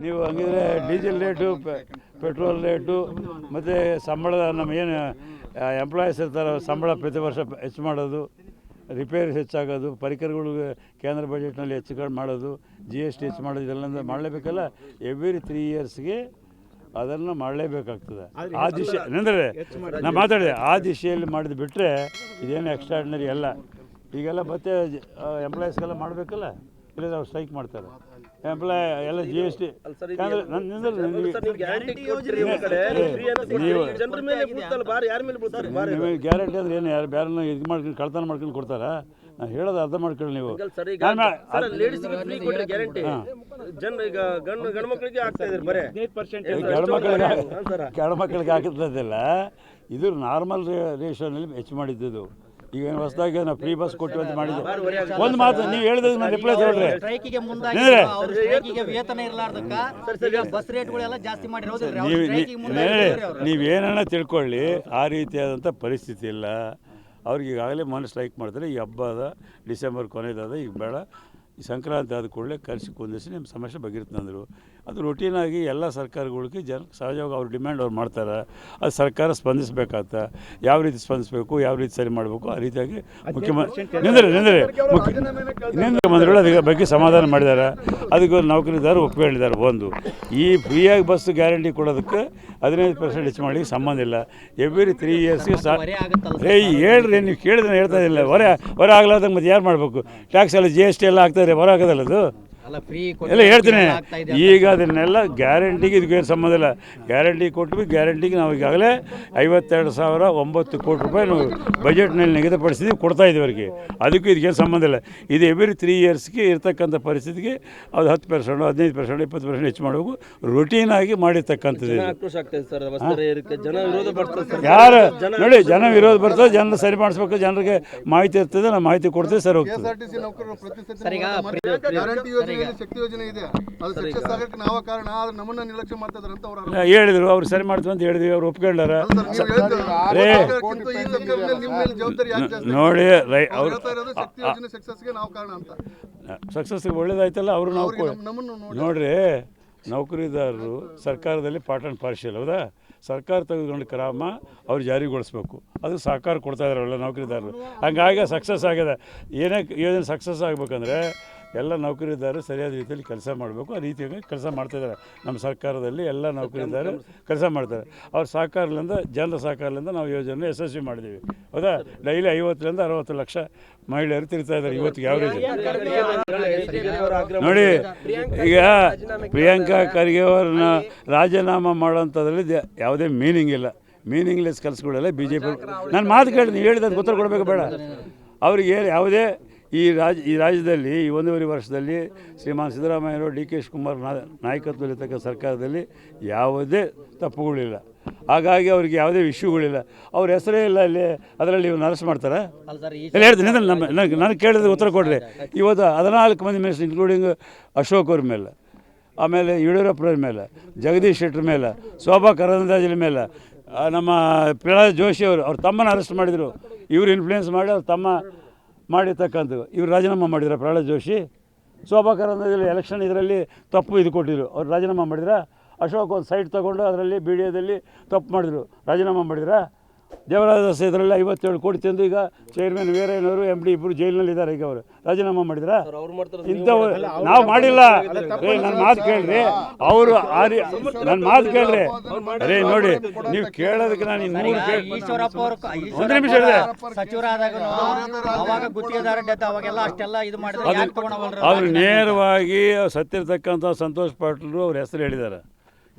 ನೀವು ಹಂಗಿದ್ರೆ diesel rate, petrol rate ಮತ್ತು ಸಂಬಳದ ನಮ್ಮ ಏನು ಎಂಪ್ಲಾಯೀಸ್ ಇರ್ತಾರೆ ಸಂಬಳ ಪ್ರತಿ ವರ್ಷ ಹೆಚ್ಚು ಮಾಡೋದು, ರಿಪೇರಿ ಹೆಚ್ಚಾಗೋದು, ಪರಿಕರಗಳಿಗೆ ಕೇಂದ್ರ ಬಜೆಟ್ನಲ್ಲಿ ಹೆಚ್ಚು ಕಡಿಮೆ ಮಾಡೋದು, GST ಹೆಚ್ಚು ಮಾಡೋದು, ಇದೆಲ್ಲ ಮಾಡಲೇಬೇಕಲ್ಲ. ಎವ್ರಿ 3 ಇಯರ್ಸ್ಗೆ ಅದನ್ನು ಮಾಡಲೇಬೇಕಾಗ್ತದೆ. ಆ ದಿಶೆ ಅಂದರೆ ನಾನು ಮಾತಾಡಿದೆ, ಆ ದಿಶೆಯಲ್ಲಿ ಮಾಡಿದ್ದು ಬಿಟ್ಟರೆ ಇದೇನು ಎಕ್ಸ್ಟ್ರಾರ್ಡಿನರಿ ಅಲ್ಲ. ಈಗೆಲ್ಲ ಮತ್ತೆ ಎಂಪ್ಲಾಯೀಸ್ಗೆಲ್ಲ ಮಾಡಬೇಕಲ್ಲ, ಇಲ್ಲದ್ರೆ ಅವ್ರು ಸ್ಟ್ರೈಕ್ ಮಾಡ್ತಾರೆ. ಎಂಪ್ಲಾಯ್ ಎಲ್ಲ GST ಗ್ಯಾರಂಟಿ ಅಂದ್ರೆ ಏನು, ಯಾರು ಬೇರೆ ಇದು ಮಾಡ್ಕೊಂಡು ಕಳ್ತನ ಮಾಡ್ಕೊಂಡು ಕೊಡ್ತಾರ? ನಾನು ಹೇಳೋದು ಅರ್ಥ ಮಾಡ್ಕೊಳ್ಳಿ ನೀವು. ಗಂಡು ಮಕ್ಕಳಿಗೆ ಹಾಕಿದ್ದಲ್ಲ, ಇದು ನಾರ್ಮಲ್ ರೇಷನಲ್ಲಿ ಹೆಚ್ಚು ಮಾಡಿದ್ದು. ಈಗ ಹೊಸದಾಗಿ ನಾವು ಫ್ರೀ ಬಸ್ ಕೊಟ್ಟು ಅಂತ ಮಾಡಿದ್ದೆ. ಒಂದು ಮಾತು ನೀವು ಹೇಳಿದ್ರೆ ನಾನು ರಿಪ್ಲೈ ತಗೊಳ್ರಿ. ನೀವೇನ ತಿಳ್ಕೊಳ್ಳಿ, ಆ ರೀತಿಯಾದಂಥ ಪರಿಸ್ಥಿತಿ ಇಲ್ಲ ಅವ್ರಿಗೆ. ಈಗಾಗಲೇ ಮೊನ್ನೆ ಸ್ಟ್ರೈಕ್ ಮಾಡ್ತಾರೆ. ಈ ಹಬ್ಬದ ಡಿಸೆಂಬರ್ ಕೊನೆಯದಾದ, ಈಗ ಬೇಡ, ಈ ಸಂಕ್ರಾಂತಿ ಆದ ಕೂಡಲೇ ಕರೆಸಿ ಕುಂದಿಸಿ ನಿಮ್ಮ ಸಮಸ್ಯೆ ಬಗೆಹರಿತಂದರು. ಅದು ರೊಟೀನಾಗಿ ಎಲ್ಲ ಸರ್ಕಾರಗಳಿಗೆ ಸಹಜವಾಗಿ ಅವ್ರ ಡಿಮ್ಯಾಂಡ್ ಅವ್ರು ಮಾಡ್ತಾರೆ. ಅದು ಸರ್ಕಾರ ಸ್ಪಂದಿಸಬೇಕಾಗ್ತ, ಯಾವ ರೀತಿ ಸ್ಪಂದಿಸಬೇಕು, ಯಾವ ರೀತಿ ಸರಿ ಮಾಡಬೇಕು, ಆ ರೀತಿಯಾಗಿ ಮುಖ್ಯಮಂತ್ರಿಗಳು ಅದರ ಬಗ್ಗೆ ಸಮಾಧಾನ ಮಾಡಿದ್ದಾರೆ. ಅದಕ್ಕೆ ನೌಕರಿದಾರರು ಒಪ್ಪಿಕೊಂಡಿದ್ದಾರೆ. ಒಂದು ಈ ಫ್ರೀಯಾಗಿ ಬಸ್ ಗ್ಯಾರಂಟಿ ಕೊಡೋದಕ್ಕೆ 15% ಹೆಚ್ಚು ಮಾಡಿ ಸಂಬಂಧ ಇಲ್ಲ. ಎವ್ರಿ 3 ಇಯರ್ಸ್ಗೆ ಹೇಳ್ರಿ, ನೀವು ಕೇಳಿದ್ರೆ ಹೇಳ್ತಾ ಇಲ್ಲ. ಹೊರ ಆಗ್ಲಾರ್ದಂಗೆ ಮತ್ತೆ ಯಾರು ಮಾಡಬೇಕು? ಟ್ಯಾಕ್ಸ್ ಎಲ್ಲ GST ಎಲ್ಲ ಆಗ್ತಾಯಿದೆ, ಹೊರ ಆಗೋದಲ್ಲ ಅದು ಎಲ್ಲ ಹೇಳ್ತೀನಿ. ಈಗ ಅದನ್ನೆಲ್ಲ ಗ್ಯಾರಂಟಿಗೆ ಇದಕ್ಕೇನು ಸಂಬಂಧ ಇಲ್ಲ. ಗ್ಯಾರಂಟಿ ಕೊಟ್ಟು ಗ್ಯಾರಂಟಿಗೆ ನಾವು ಈಗಾಗಲೇ 52,009 ಕೋಟಿ ರೂಪಾಯಿ ನಾವು ಬಜೆಟ್ನಲ್ಲಿ ನಿಗದಿಪಡಿಸಿದ್ವಿ, ಕೊಡ್ತಾಯಿದ್ದೀವಿ ಅವರಿಗೆ. ಅದಕ್ಕೂ ಇದಕ್ಕೇನು ಸಂಬಂಧ ಇಲ್ಲ. ಇದು ಎವ್ರಿ 3 ಇಯರ್ಸ್ಗೆ ಇರ್ತಕ್ಕಂಥ ಪರಿಸ್ಥಿತಿಗೆ ಅದು 10%, 15%, 20% ಹೆಚ್ಚು ಮಾಡಬೇಕು. ರೊಟೀನಾಗಿ ಮಾಡಿರ್ತಕ್ಕಂಥದ್ದು. ಯಾರು ನೋಡಿ, ಜನ ವಿರೋಧ ಬರ್ತದೆ, ಜನ ಸರಿ ಮಾಡಿಸ್ಬೇಕು, ಜನರಿಗೆ ಮಾಹಿತಿ ಇರ್ತದೆ, ನಾವು ಮಾಹಿತಿ ಕೊಡ್ತೀವಿ, ಸರಿ ಹೋಗ್ತದೆ. ಶಕ್ತಿ ಯೋಜನೆ ಇದೆ, ಅದು ಸಕ್ಸಸ್ ಆಗಕ್ಕೆ ನಾವು ಕಾರಣ, ಆದ್ರೆ ನಮ್ಮನ್ನ ನಿರ್ಲಕ್ಷ್ಯ ಮಾಡ್ತಿದ್ದಾರೆ ಅಂತ ಅವರು ಹೇಳಿದ್ರು. ಅವ್ರು ಸರಿ ಮಾಡ್ತೀವಿ ಅಂತ ಹೇಳಿದ್ವಿ, ಅವ್ರು ಒಪ್ಕೊಂಡಾರ. ನೋಡಿ ಸಕ್ಸಸ್ಗೆ ಒಳ್ಳೇದಾಯ್ತಲ್ಲ, ಅವರು ನಾವು ನೋಡ್ರಿ. ನೌಕರಿದಾರರು ಸರ್ಕಾರದಲ್ಲಿ ಪಾರ್ಟ್ ಆ್ಯಂಡ್ ಪಾರ್ಷಿಯಲ್, ಹೌದಾ? ಸರ್ಕಾರ ತೆಗೆದುಕೊಂಡು ಕ್ರಮ ಅವ್ರು ಜಾರಿಗೊಳಿಸ್ಬೇಕು, ಅದು ಸಹಕಾರ ಕೊಡ್ತಾ ಇದ್ದಾರಲ್ಲ ನೌಕರಿದಾರರು. ಹಂಗಾಗಿ ಸಕ್ಸಸ್ ಆಗಿದೆ. ಏನೇ ಯೋಜನೆ ಸಕ್ಸಸ್ ಆಗಬೇಕಂದ್ರೆ ಎಲ್ಲ ನೌಕರಿದಾರರು ಸರಿಯಾದ ರೀತಿಯಲ್ಲಿ ಕೆಲಸ ಮಾಡಬೇಕು. ಆ ರೀತಿಯಾಗಿ ಕೆಲಸ ಮಾಡ್ತಾಯಿದ್ದಾರೆ. ನಮ್ಮ ಸರ್ಕಾರದಲ್ಲಿ ಎಲ್ಲ ನೌಕರಿದಾರರು ಕೆಲಸ ಮಾಡ್ತಾರೆ. ಅವ್ರ ಸಹಕಾರದಿಂದ, ಜನರ ಸಹಕಾರದಿಂದ ನಾವು ಯೋಜನೆ ಯಶಸ್ವಿ ಮಾಡಿದ್ದೀವಿ, ಹೌದಾ? ಡೈಲಿ 50 ರಿಂದ 60 ಲಕ್ಷ ಮಹಿಳೆಯರು ತಿರ್ತಾ ಇದ್ದಾರೆ ಇವತ್ತಿಗೆ. ಯಾವ್ರೇಜ್ ನೋಡಿ, ಈಗ ಪ್ರಿಯಾಂಕಾ ಖರ್ಗೆ ಅವ್ರನ್ನ ರಾಜೀನಾಮೆ ಮಾಡೋಂಥದ್ರಲ್ಲಿ ಯಾವುದೇ ಮೀನಿಂಗ್ ಇಲ್ಲ. ಮೀನಿಂಗ್ಲೆಸ್ ಕೆಲಸಗಳೆಲ್ಲ BJP. ನಾನು ಮಾತು ಕೇಳಿ, ನೀವು ಹೇಳಿದ ಉತ್ತರ ಕೊಡಬೇಕು ಬೇಡ. ಅವ್ರಿಗೆ ಯಾವುದೇ ಈ ರಾಜ್ಯದಲ್ಲಿ ಈ 1.5 ವರ್ಷದಲ್ಲಿ ಶ್ರೀಮಾನ್ ಸಿದ್ದರಾಮಯ್ಯರು, DK ಶಿವಕುಮಾರ್ ನಾಯಕತ್ವದಲ್ಲಿರ್ತಕ್ಕ ಸರ್ಕಾರದಲ್ಲಿ ಯಾವುದೇ ತಪ್ಪುಗಳಿಲ್ಲ. ಹಾಗಾಗಿ ಅವ್ರಿಗೆ ಯಾವುದೇ ಇಶ್ಯೂಗಳಿಲ್ಲ. ಅವ್ರ ಹೆಸರೇ ಇಲ್ಲ ಅಲ್ಲಿ, ಅದರಲ್ಲಿ ಇವ್ರು ಅರೆಸ್ಟ್ ಮಾಡ್ತಾರೆ. ಎಲ್ಲ ಹೇಳ್ತೀನಿ, ನನಗೆ ಕೇಳಿದ್ರೆ ಉತ್ತರ ಕೊಡ್ರಿ. ಇವತ್ತು 14 ಮಂದಿ ಮಿನಿಸ್ಟರ್, ಇನ್ಕ್ಲೂಡಿಂಗ್ ಅಶೋಕ್ ಅವ್ರ ಮೇಲೆ, ಆಮೇಲೆ ಯಡಿಯೂರಪ್ಪರ ಮೇಲೆ, ಜಗದೀಶ್ ಶೆಟ್ಟರ್ ಮೇಲೆ, ಶೋಭಾ ಕರಂದ್ಲಾಜೆ ಮೇಲೆ, ನಮ್ಮ ಪ್ರಹ್ಲಾದ್ ಜೋಶಿ ಅವ್ರ ತಮ್ಮನ ಅರೆಸ್ಟ್ ಮಾಡಿದರು. ಇವರು ಇನ್ಫ್ಲೂಯೆನ್ಸ್ ಮಾಡಿ ಅವ್ರ ತಮ್ಮ ಮಾಡಿರ್ತಕ್ಕಂಥದ್ದು. ಇವರು ರಾಜೀನಾಮೆ ಮಾಡಿದ್ರು. ಪ್ರಹ್ಲಾದ್ ಜೋಶಿ, ಶೋಭಾ ಕರಂದ್ಲಾಜೆ ಎಲೆಕ್ಷನ್ ಇದರಲ್ಲಿ ತಪ್ಪು ಇದು ಕೊಟ್ಟಿದ್ರು, ಅವ್ರು ರಾಜೀನಾಮೆ ಮಾಡಿದ್ರ. ಅಶೋಕ್ ಒಂದು ಸೈಟ್ ತೊಗೊಂಡು ಅದರಲ್ಲಿ BDAದಲ್ಲಿ ತಪ್ಪು ಮಾಡಿದ್ರು, ರಾಜೀನಾಮೆ ಮಾಡಿದ್ರ. ದೇವರಾಜ ಇದರಲ್ಲಿ 57 ಕೋಟಿ ತಂದು ಈಗ ಚೇರ್ಮನ್ ವೀರಯ್ಯನವರು MD ಇಬ್ಬರು ಜೈಲಿನಲ್ಲಿದ್ದಾರೆ. ಈಗ ಅವರು ರಾಜೀನಾಮೆ ಮಾಡಿದ್ರ. ಇಂಥವು ನಾವು ಮಾಡಿಲ್ಲ. ನನ್ನ ಮಾತು ಕೇಳ್ರಿ, ಅವರು ನನ್ನ ಮಾತು ಕೇಳ್ರಿ. ಅರೇ ನೋಡಿ, ನೀವು ಕೇಳೋದಕ್ಕೆ ನಾನು 100 ಒಂದು ನಿಮಿಷ ಹೇಳಿದೆ. ಅವ್ರು ನೇರವಾಗಿ ಸತ್ತಿರ್ತಕ್ಕಂಥ ಸಂತೋಷ್ ಪಾಟೀಲ್ ಅವ್ರ ಹೆಸರು ಹೇಳಿದ್ದಾರೆ.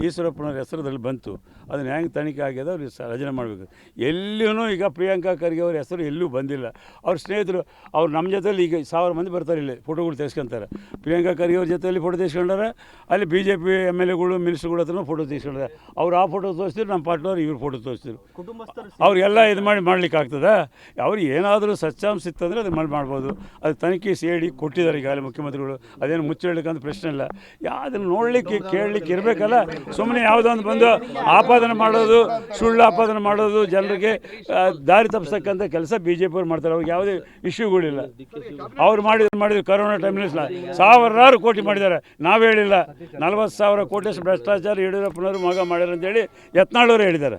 ಈಶ್ವರಪ್ಪನವ್ರ ಹೆಸರದಲ್ಲಿ ಬಂತು. ಅದನ್ನು ಹೆಂಗೆ ತನಿಖೆ ಆಗ್ಯದ ಅವ್ರಿಗೆ ರಾಜೀನಾಮೆ ಮಾಡಬೇಕು. ಎಲ್ಲಿಯೂ ಈಗ ಪ್ರಿಯಾಂಕಾ ಖರ್ಗೆ ಅವ್ರ ಹೆಸರು ಎಲ್ಲೂ ಬಂದಿಲ್ಲ. ಅವ್ರ ಸ್ನೇಹಿತರು ಅವ್ರು ನಮ್ಮ ಜೊತೆಯಲ್ಲಿ ಈಗ 1000 ಮಂದಿ ಬರ್ತಾರೆ, ಇಲ್ಲಿ ಫೋಟೋಗಳು ತೆಗೆಸ್ಕೊಂತಾರೆ. ಪ್ರಿಯಾಂಕಾ ಖರ್ಗೆ ಅವ್ರ ಜೊತೆಯಲ್ಲಿ ಫೋಟೋ ತೆಗೆಸ್ಕೊಂಡಾರೆ. ಅಲ್ಲಿ BJP MLAಗಳು ಮಿನಿಸ್ಟ್ರುಗಳ ಹತ್ರ ಫೋಟೋ ತೆಗೆಸ್ಕೊಂಡಾರೆ. ಅವ್ರು ಆ ಫೋಟೋ ತೋರಿಸ್ತಿರು, ನಮ್ಮ ಪಾರ್ಟಿಯವ್ರು ಇವ್ರು ಫೋಟೋ ತೋರಿಸ್ತಿರು. ಅವ್ರಿಗೆಲ್ಲ ಇದು ಮಾಡ್ಲಿಕ್ಕೆ ಆಗ್ತದೆ. ಅವ್ರಿಗೆ ಏನಾದರೂ ಸತ್ಯಾಂಶ ಇತ್ತಂದರೆ ಅದನ್ನು ಮಾಡ್ಬೋದು. ಅದು ತನಿಖೆ CID ಕೊಟ್ಟಿದ್ದಾರೆ ಈಗಾಗಲೇ ಮುಖ್ಯಮಂತ್ರಿಗಳು. ಅದೇನು ಮುಚ್ಚಲಿಕ್ಕಂತ ಪ್ರಶ್ನೆ ಇಲ್ಲ. ಅದನ್ನು ನೋಡಲಿಕ್ಕೆ ಕೇಳಲಿಕ್ಕೆ ಇರಬೇಕಲ್ಲ. ಸುಮ್ಮನೆ ಯಾವುದೊಂದು ಬಂದು ಆಪಾದನೆ ಮಾಡೋದು, ಸುಳ್ಳು ಆಪಾದನೆ ಮಾಡೋದು, ಜನರಿಗೆ ದಾರಿ ತಪ್ಪಿಸ್ತಕ್ಕಂಥ ಕೆಲಸ ಬಿ ಜೆ ಪಿಯವ್ರು ಮಾಡ್ತಾರೆ. ಅವ್ರಿಗೆ ಯಾವುದೇ ಇಶ್ಯೂಗಳಿಲ್ಲ. ಅವ್ರು ಮಾಡಿದ್ರು ಕರೋನಾ ಟೈಮ್ನಲ್ಲಿ ಸಾವಿರಾರು ಕೋಟಿ ಮಾಡಿದ್ದಾರೆ. ನಾವು ಹೇಳಿಲ್ಲ 40,000 ಕೋಟಿಯಷ್ಟು ಭ್ರಷ್ಟಾಚಾರ ಯಡಿಯೂರಪ್ಪನವರು ಮಗ ಮಾಡ್ಯಾರ ಅಂತೇಳಿ ಯತ್ನಾಳವರು ಹೇಳಿದ್ದಾರೆ.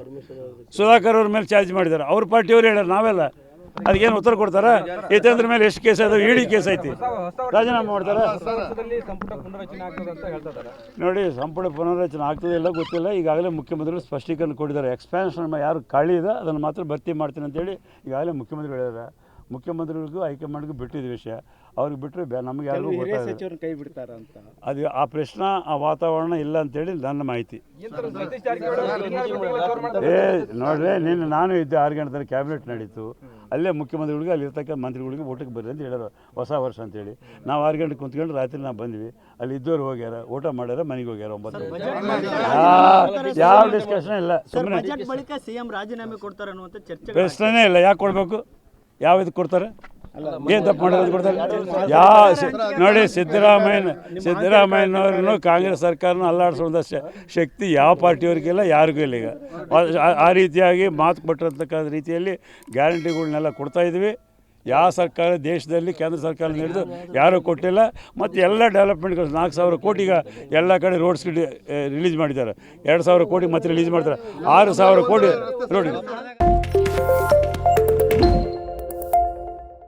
ಸುಧಾಕರ್ ಅವ್ರ ಮೇಲೆ ಚಾರ್ಜ್ ಮಾಡಿದ್ದಾರೆ. ಅವ್ರ ಪಾರ್ಟಿಯವರು ಹೇಳ್ಯಾರ, ನಾವೆಲ್ಲ. ಅದಕ್ಕೇನು ಉತ್ತರ ಕೊಡ್ತಾರ? ಈತಂದ್ರ ಮೇಲೆ ಎಷ್ಟು ಕೇಸ್ ಅದಾವೆ? ಇಡಿ ಕೇಸ್ ಐತಿ, ರಾಜೀನಾಮೆ ಮಾಡ್ತಾರ. ನೋಡಿ, ಸಂಪುಟ ಪುನರ್ರಚನೆ ಆಗ್ತದಿಲ್ಲ ಗೊತ್ತಿಲ್ಲ. ಈಗಾಗಲೇ ಮುಖ್ಯಮಂತ್ರಿಗಳು ಸ್ಪಷ್ಟೀಕರಣ ಕೊಟ್ಟಿದ್ದಾರೆ. ಎಕ್ಸ್ಪ್ಯಾನ್ಷನ್ ಯಾರು ಖಾಲಿ ಇದೆ ಅದನ್ನು ಮಾತ್ರ ಭರ್ತಿ ಮಾಡ್ತೀನಿ ಅಂತೇಳಿ ಈಗಾಗಲೇ ಮುಖ್ಯಮಂತ್ರಿಗಳು ಹೇಳಿದ್ದಾರೆ. ಮುಖ್ಯಮಂತ್ರಿಗಳಿಗೂ ಹೈಕಮಾಂಡ್ಗೂ ಬಿಟ್ಟಿದ್ದ ವಿಷಯ, ಅವ್ರಿಗೆ ಬಿಟ್ಟರೆ ನಮಗೆ ಯಾರಿಗೂ ಗೊತ್ತಾಗಿದೆ. ಕೈ ಬಿಡ್ತಾರ ಅಂತ ಅದು ಆ ಪ್ರಶ್ನೆ, ಆ ವಾತಾವರಣ ಇಲ್ಲ ಅಂತೇಳಿ ನನ್ನ ಮಾಹಿತಿ. ನೋಡ್ರಿ, ನಿನ್ನೆ ನಾನು ಇದ್ದೆ 6 ಗಂಟೆ ಕ್ಯಾಬಿನೆಟ್ ನಡೀತು. ಅಲ್ಲೇ ಮುಖ್ಯಮಂತ್ರಿಗಳಿಗೆ ಅಲ್ಲಿರ್ತಕ್ಕ ಮಂತ್ರಿಗಳಿಗೆ ಊಟಕ್ಕೆ ಬರ್ರಿ ಅಂತ ಹೇಳ್ಯಾರ, ಹೊಸ ವರ್ಷ ಅಂತೇಳಿ. ನಾವು 6 ಗಂಟೆಗೆ ಕುಂತ್ಕೊಂಡು ರಾತ್ರಿ ನಾವು ಬಂದ್ವಿ. ಅಲ್ಲಿ ಇದ್ದವ್ರು ಹೋಗ್ಯಾರ, ಊಟ ಮಾಡ್ಯಾರ, ಮನೆಗೆ ಹೋಗ್ಯಾರ. 9 ಯಾವ ಡಿಸ್ಕಷನ್ ಇಲ್ಲ. ಸುಮ್ಮನೆ ಸಿಎಂ ರಾಜೀನಾಮೆ ಕೊಡ್ತಾರೆ ಅನ್ನುವಂಥ ಚರ್ಚೆ ಪ್ರಶ್ನೆನೇ ಇಲ್ಲ. ಯಾಕೆ ಕೊಡಬೇಕು? ಯಾವ ಇದಕ್ಕೆ ಕೊಡ್ತಾರೆ? ಏನು ತಪ್ಪು ಮಾಡೋದು ಕೊಡ್ತಾರೆ? ನೋಡಿ, ಸಿದ್ದರಾಮಯ್ಯನವ್ರನ್ನು ಕಾಂಗ್ರೆಸ್ ಸರ್ಕಾರನ ಅಲ್ಲಾಡಿಸುವಂಥ ಶಕ್ತಿ ಯಾವ ಪಾರ್ಟಿಯವ್ರಿಗಿಲ್ಲ, ಯಾರಿಗೂ ಇಲ್ಲ. ಈಗ ಆ ರೀತಿಯಾಗಿ ಮಾತು ಕೊಟ್ಟಿರ್ತಕ್ಕ ರೀತಿಯಲ್ಲಿ ಗ್ಯಾರಂಟಿಗಳನ್ನೆಲ್ಲ ಕೊಡ್ತಾಯಿದ್ವಿ. ಯಾವ ಸರ್ಕಾರ ದೇಶದಲ್ಲಿ ಕೇಂದ್ರ ಸರ್ಕಾರ ನೀಡಿದ್ದು ಯಾರೂ ಕೊಟ್ಟಿಲ್ಲ. ಮತ್ತು ಎಲ್ಲ ಡೆವಲಪ್ಮೆಂಟ್ಗಳು 4,000 ಕೋಟಿಗೆ ಎಲ್ಲ ಕಡೆ ರೋಡ್ಸ್ ರಿಲೀಸ್ ಮಾಡಿದ್ದಾರೆ. 2,000 ಕೋಟಿ ಮತ್ತೆ ರಿಲೀಸ್ ಮಾಡ್ತಾರೆ. 6,000 ಕೋಟಿ ರೋಡ್